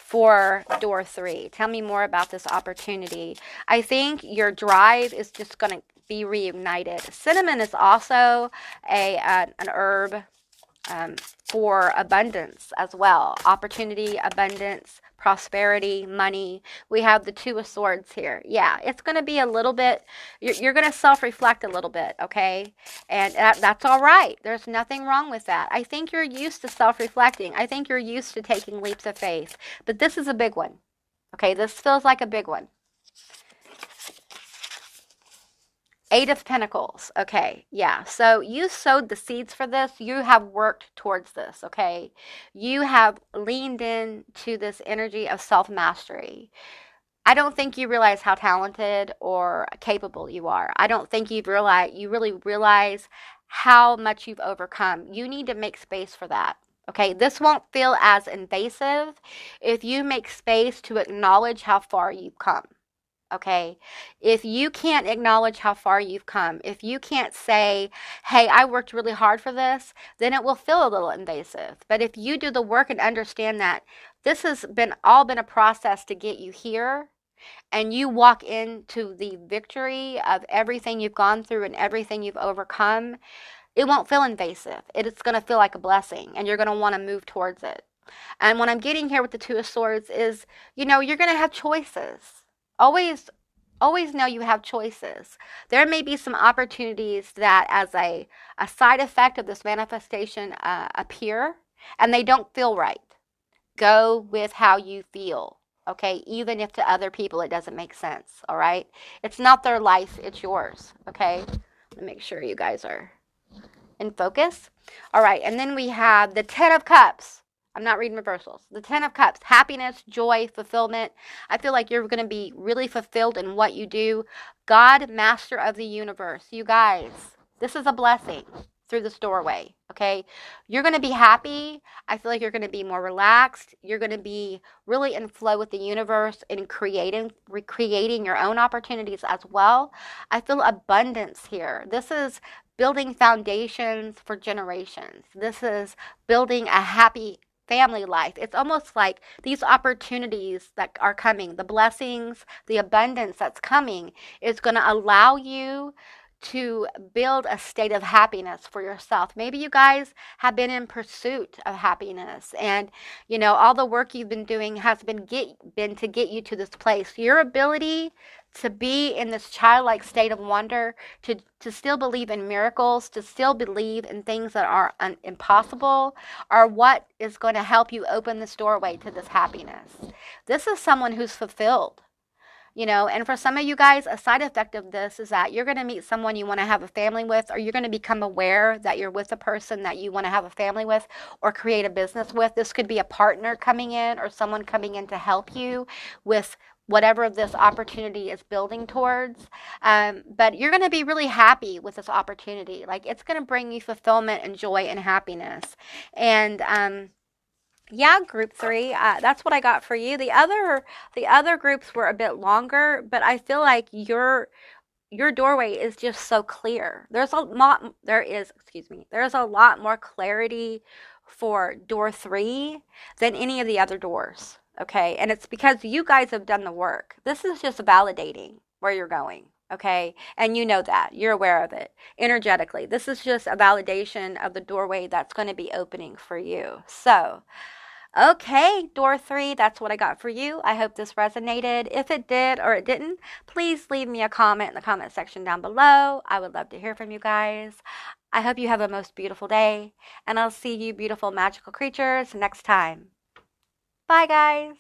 Speaker 1: for door 3. Tell me more about this opportunity. I think your drive is just going to be reignited. Cinnamon is also an herb for abundance as well. Opportunity, abundance, prosperity, money. We have the Two of Swords here. Yeah, it's going to be a little bit, you're going to self-reflect a little bit, okay? And that's all right. There's nothing wrong with that. I think you're used to self-reflecting. I think you're used to taking leaps of faith. But this is a big one, okay? This feels like a big one. Eight of Pentacles. Okay, yeah. So you sowed the seeds for this. You have worked towards this, okay? You have leaned into this energy of self-mastery. I don't think you realize how talented or capable you are. I don't think you really realize how much you've overcome. You need to make space for that. Okay, this won't feel as invasive if you make space to acknowledge how far you've come. Okay, if you can't acknowledge how far you've come, if you can't say, hey, I worked really hard for this, then it will feel a little invasive. But if you do the work and understand that this has been a process to get you here, and you walk into the victory of everything you've gone through and everything you've overcome, it won't feel invasive. It's going to feel like a blessing, and you're going to want to move towards it. And what I'm getting here with the Two of Swords is, you're going to have choices. Always know you have choices. There may be some opportunities that as a side effect of this manifestation appear, and they don't feel right. Go with how you feel, okay? Even if to other people it doesn't make sense, all right? It's not their life, it's yours, okay? Let me make sure you guys are in focus. All right, and then we have the Ten of Cups. I'm not reading reversals. The Ten of Cups, happiness, joy, fulfillment. I feel like you're going to be really fulfilled in what you do. God, master of the universe. You guys, this is a blessing through this doorway, okay? You're going to be happy. I feel like you're going to be more relaxed. You're going to be really in flow with the universe and recreating your own opportunities as well. I feel abundance here. This is building foundations for generations. This is building a happy family life. It's almost like these opportunities that are coming, the blessings, the abundance that's coming is going to allow you to build a state of happiness for yourself. Maybe you guys have been in pursuit of happiness, and all the work you've been doing has been to get you to this place. Your ability to be in this childlike state of wonder, to still believe in miracles, to still believe in things that are impossible, are what is going to help you open this doorway to this happiness. This is someone who's fulfilled. And for some of you guys, a side effect of this is that you're going to meet someone you want to have a family with, or you're going to become aware that you're with a person that you want to have a family with or create a business with. This could be a partner coming in or someone coming in to help you with whatever this opportunity is building towards. But you're going to be really happy with this opportunity. Like, it's going to bring you fulfillment and joy and happiness. And, yeah, group 3, that's what I got for you. The other groups were a bit longer, but I feel like your doorway is just so clear. There's a lot more clarity for door 3 than any of the other doors, okay? And it's because you guys have done the work. This is just validating where you're going. Okay, and you know that. You're aware of it energetically. This is just a validation of the doorway that's going to be opening for you. So, okay, door 3, that's what I got for you. I hope this resonated. If it did or it didn't, please leave me a comment in the comment section down below. I would love to hear from you guys. I hope you have a most beautiful day, and I'll see you beautiful magical creatures next time. Bye, guys.